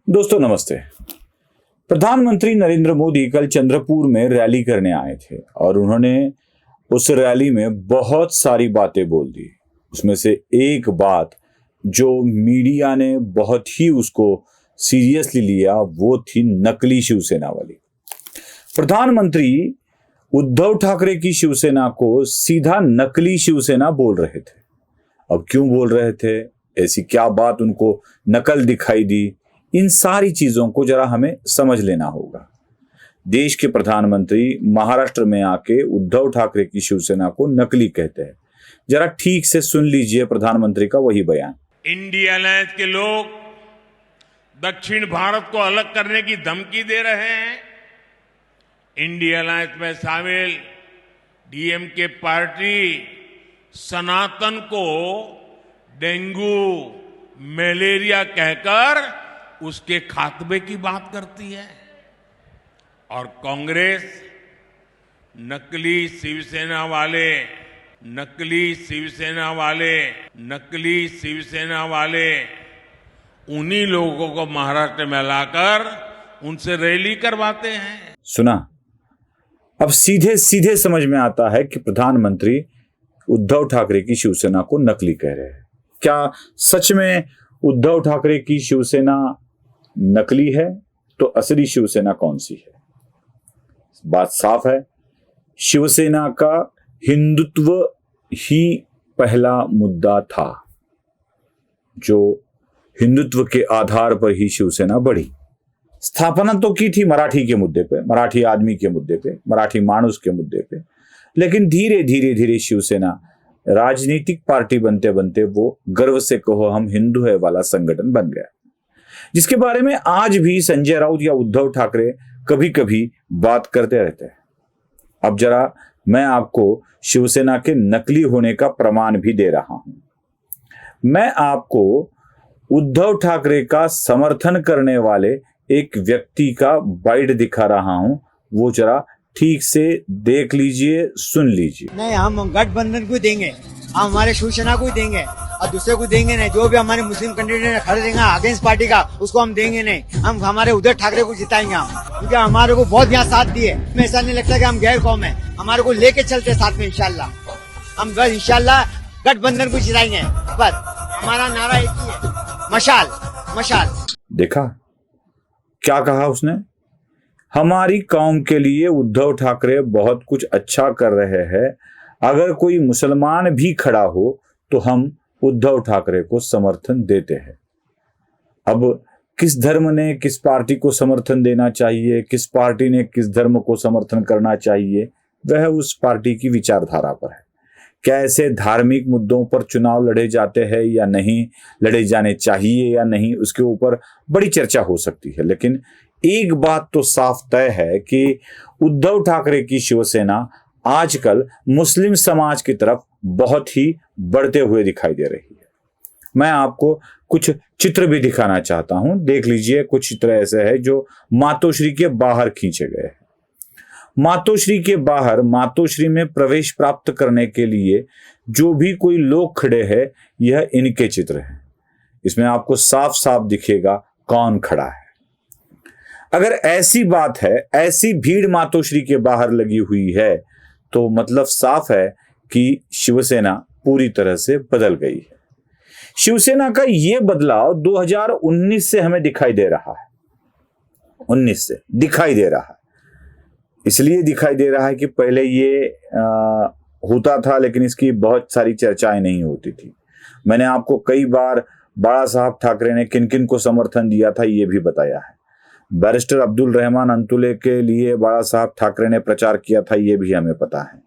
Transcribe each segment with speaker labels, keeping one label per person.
Speaker 1: दोस्तों नमस्ते। प्रधानमंत्री नरेंद्र मोदी कल चंद्रपुर में रैली करने आए थे और उन्होंने उस रैली में बहुत सारी बातें बोल दी। उसमें से एक बात जो मीडिया ने बहुत ही उसको सीरियसली लिया वो थी नकली शिवसेना वाली। प्रधानमंत्री उद्धव ठाकरे की शिवसेना को सीधा नकली शिवसेना बोल रहे थे। अब क्यों बोल रहे थे, ऐसी क्या बात उनको नकल दिखाई दी, इन सारी चीजों को जरा हमें समझ लेना होगा। देश के प्रधानमंत्री महाराष्ट्र में आके उद्धव ठाकरे की शिवसेना को नकली कहते हैं। जरा ठीक से सुन लीजिए प्रधानमंत्री का वही बयान।
Speaker 2: इंडिया अलायंस के लोग दक्षिण भारत को अलग करने की धमकी दे रहे हैं। इंडिया अलायंस में शामिल डीएमके पार्टी सनातन को डेंगू मलेरिया कहकर उसके खात्मे की बात करती है और कांग्रेस नकली शिवसेना वाले उन्हीं लोगों को महाराष्ट्र में लाकर उनसे रैली करवाते हैं।
Speaker 1: सुना, अब सीधे सीधे समझ में आता है कि प्रधानमंत्री उद्धव ठाकरे की शिवसेना को नकली कह रहे हैं। क्या सच में उद्धव ठाकरे की शिवसेना नकली है तो असली शिवसेना कौन सी है? बात साफ है, शिवसेना का हिंदुत्व ही पहला मुद्दा था। जो हिंदुत्व के आधार पर ही शिवसेना बढ़ी। स्थापना तो की थी मराठी के मुद्दे पे, मराठी आदमी के मुद्दे पे, मराठी मानुस के मुद्दे पे, लेकिन धीरे धीरे शिवसेना राजनीतिक पार्टी बनते बनते वो गर्व से कहो हम हिंदू है वाला संगठन बन गया, जिसके बारे में आज भी संजय राउत या उद्धव ठाकरे कभी कभी बात करते रहते हैं। अब जरा मैं आपको शिवसेना के नकली होने का प्रमाण भी दे रहा हूं। मैं आपको उद्धव ठाकरे का समर्थन करने वाले एक व्यक्ति का बाइट दिखा रहा हूं, वो जरा ठीक से देख लीजिए, सुन लीजिए।
Speaker 3: नहीं, हम गठबंधन को देंगे, हम हमारे शिवसेना को देंगे और दूसरे को देंगे नहीं। जो भी हमारे मुस्लिम कैंडिडेट खड़े रहेंगे अगेंस्ट पार्टी का, उसको हम देंगे नहीं। हम हमारे उद्धव ठाकरे को जिताएंगे हम, क्योंकि हमारे को बहुत यहाँ साथ दिए। हमें ऐसा नहीं लगता कि हम गैर कौम है, हमारे को लेके चलते साथ में। इंशाल्लाह हम बस इंशाल्लाह गठबंधन को जिताएंगे। बस हमारा नारा एक ही है, मशाल मशाल।
Speaker 1: देखा क्या कहा उसने? हमारी कौम के लिए उद्धव ठाकरे बहुत कुछ अच्छा कर रहे हैं। अगर कोई मुसलमान भी खड़ा हो तो हम उद्धव ठाकरे को समर्थन देते हैं। अब किस धर्म ने किस पार्टी को समर्थन देना चाहिए, किस पार्टी ने किस धर्म को समर्थन करना चाहिए, वह उस पार्टी की विचारधारा पर है। क्या ऐसे धार्मिक मुद्दों पर चुनाव लड़े जाते हैं या नहीं, लड़े जाने चाहिए या नहीं, उसके ऊपर बड़ी चर्चा हो सकती है। लेकिन एक बात तो साफ तय है कि उद्धव ठाकरे की शिवसेना आजकल मुस्लिम समाज की तरफ बहुत ही बढ़ते हुए दिखाई दे रही है। मैं आपको कुछ चित्र भी दिखाना चाहता हूं, देख लीजिए। कुछ चित्र ऐसे हैं जो मातोश्री के बाहर खींचे गए हैं। मातोश्री के बाहर, मातोश्री में प्रवेश प्राप्त करने के लिए जो भी कोई लोग खड़े हैं, यह इनके चित्र हैं। इसमें आपको साफ साफ दिखेगा कौन खड़ा है। अगर ऐसी बात है, ऐसी भीड़ मातोश्री के बाहर लगी हुई है, तो मतलब साफ है कि शिवसेना पूरी तरह से बदल गई है। शिवसेना का यह बदलाव 2019 से हमें दिखाई दे रहा है। 19 से दिखाई दे रहा है। इसलिए दिखाई दे रहा है कि पहले ये होता था, लेकिन इसकी बहुत सारी चर्चाएं नहीं होती थी। मैंने आपको कई बार बाला साहब ठाकरे ने किन किन को समर्थन दिया था ये भी बताया है। बैरिस्टर अब्दुल रहमान अंतुले के लिए बाला साहब ठाकरे ने प्रचार किया था, ये भी हमें पता है।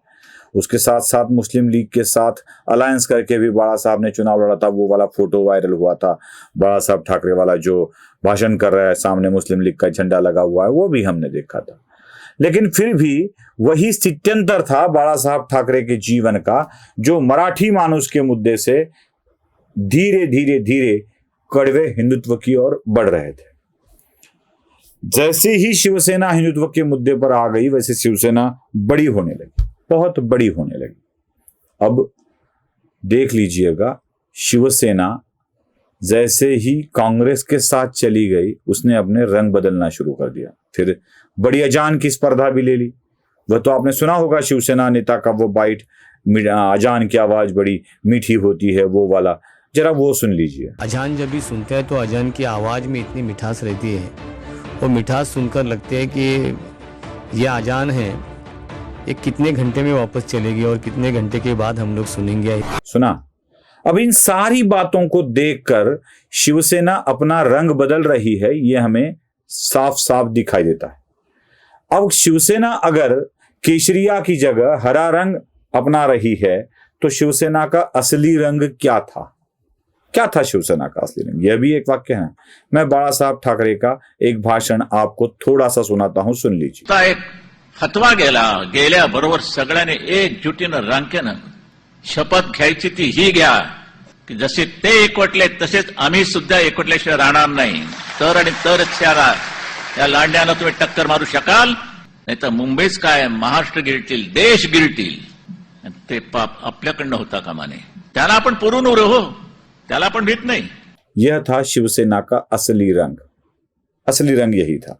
Speaker 1: उसके साथ साथ मुस्लिम लीग के साथ अलायंस करके भी बाला साहब ने चुनाव लड़ा था। वो वाला फोटो वायरल हुआ था, बाला साहब ठाकरे वाला जो भाषण कर रहा है, सामने मुस्लिम लीग का झंडा लगा हुआ है, वो भी हमने देखा था। लेकिन फिर भी वही स्थित्यंतर था बाला साहब ठाकरे के जीवन का, जो मराठी मानुस के मुद्दे से धीरे धीरे कड़वे हिंदुत्व की ओर बढ़ रहे थे। जैसे ही शिवसेना हिंदुत्व के मुद्दे पर आ गई, वैसे शिवसेना बड़ी होने लगी, बहुत बड़ी होने लगी। अब देख लीजिएगा, शिवसेना जैसे ही कांग्रेस के साथ चली गई उसने अपने रंग बदलना शुरू कर दिया। फिर बड़ी अजान की स्पर्धा भी ले ली। वह तो आपने सुना होगा शिवसेना नेता का वो बाइट, अजान की आवाज बड़ी मीठी होती है, वो वाला जरा वो सुन लीजिए।
Speaker 4: अजान जब भी सुनते हैं तो अजान की आवाज़ में इतनी मिठास रहती है, वो मिठास सुनकर लगते है कि ये अजान है, ये कितने घंटे में वापस चलेगी और कितने घंटे के बाद हम लोग सुनेंगे।
Speaker 1: सुना? अब इन सारी बातों को देखकर शिवसेना अपना रंग बदल रही है, ये हमें साफ साफ दिखाई देता है। अब शिवसेना अगर केसरिया की जगह हरा रंग अपना रही है तो शिवसेना का असली रंग क्या था? क्या था शिवसेना का असली रंग? यह भी एक वाक्य है। मैं बाळा साहब ठाकरे का एक भाषण आपको थोड़ा सा सुनाता हूं, सुन लीजिए।
Speaker 5: एक फतवा गेल्याबरोबर सगळ्यांनी एकजुटीनं रांकेनं शपथ घ्यायची ती ही घ्या की जसे ते एकवटले तसेच आम्ही सुद्धा एकवटल्याशिवाय राहणार नाही, तर आणि तरच या लांड्यानं तुम्ही टक्कर मारू शकाल, नाही तर मुंबईच काय महाराष्ट्र गिळतील, देश गिळतील, ते पाप आपल्याकडनं होता कामा नये, त्याला आपण पुरून उरे हो, त्याला आपण भीत नाही।
Speaker 1: यह था शिवसेना का असली रंग। असली रंग यही था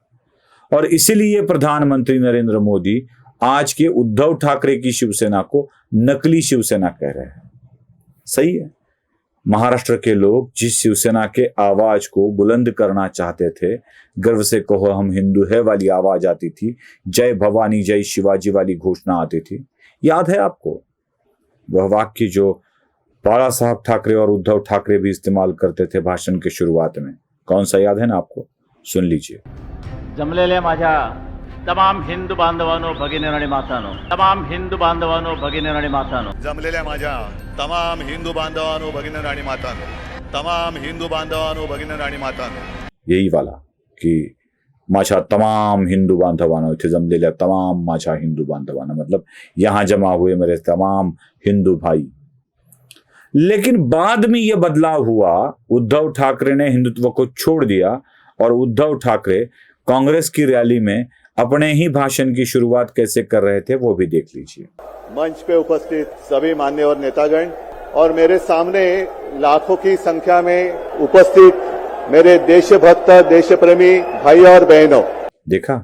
Speaker 1: और इसीलिए प्रधानमंत्री नरेंद्र मोदी आज के उद्धव ठाकरे की शिवसेना को नकली शिवसेना कह रहे हैं। सही है। महाराष्ट्र के लोग जिस शिवसेना के आवाज को बुलंद करना चाहते थे, गर्व से कहो हम हिंदू है वाली आवाज आती थी, जय भवानी जय शिवाजी वाली घोषणा आती थी, याद है आपको? वह वाक्य जो बाळा साहब ठाकरे और उद्धव ठाकरे भी इस्तेमाल करते थे भाषण के शुरुआत में, कौन सा याद है ना आपको? सुन लीजिए।
Speaker 6: जमलेल्या माझ्या तमाम हिंदू बांधवांनो, भगिनींनो आणि मातांनो, तमाम हिंदू बांधवांनो, भगिनींनो आणि मातांनो,
Speaker 7: जमलेल्या माझ्या तमाम हिंदू बांधवांनो, भगिनींनो आणि मातांनो, तमाम हिंदू बांधवांनो, भगिनींनो आणि मातांनो,
Speaker 1: यही वाला कि माझ्या तमाम हिंदू बांधवांनो, इथे जमलेल्या तमाम माझ्या हिंदू बांधवांनो, मतलब यहां जमा हुए मेरे तमाम हिंदू भाई। लेकिन बाद में यह बदलाव हुआ, उद्धव ठाकरे ने हिंदुत्व को छोड़ दिया और उद्धव ठाकरे कांग्रेस की रैली में अपने ही भाषण की शुरुआत कैसे कर रहे थे वो भी देख लीजिए।
Speaker 7: मंच पे उपस्थित सभी मान्यवर नेतागण और मेरे सामने लाखों की संख्या में उपस्थित मेरे देशभक्त देशप्रेमी भाई और बहनों,
Speaker 1: देखा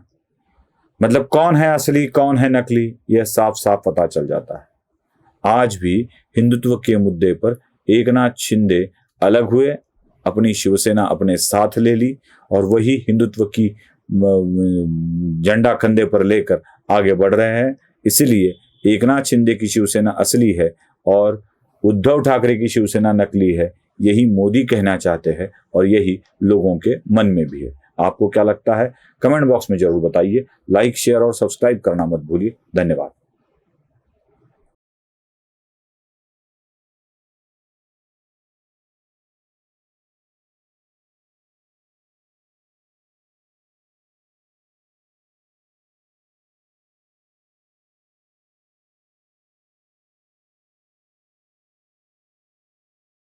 Speaker 1: मतलब कौन है असली कौन है नकली, यह साफ साफ पता चल जाता है। आज भी हिंदुत्व के मुद्दे पर एकनाथ शिंदे अलग हुए, अपनी शिवसेना अपने साथ ले ली और वही हिंदुत्व की झंडा कंधे पर लेकर आगे बढ़ रहे हैं। इसीलिए एकनाथ शिंदे की शिवसेना असली है और उद्धव ठाकरे की शिवसेना नकली है, यही मोदी कहना चाहते हैं और यही लोगों के मन में भी है। आपको क्या लगता है? कमेंट बॉक्स में जरूर बताइए। लाइक, शेयर और सब्सक्राइब करना मत भूलिए। धन्यवाद।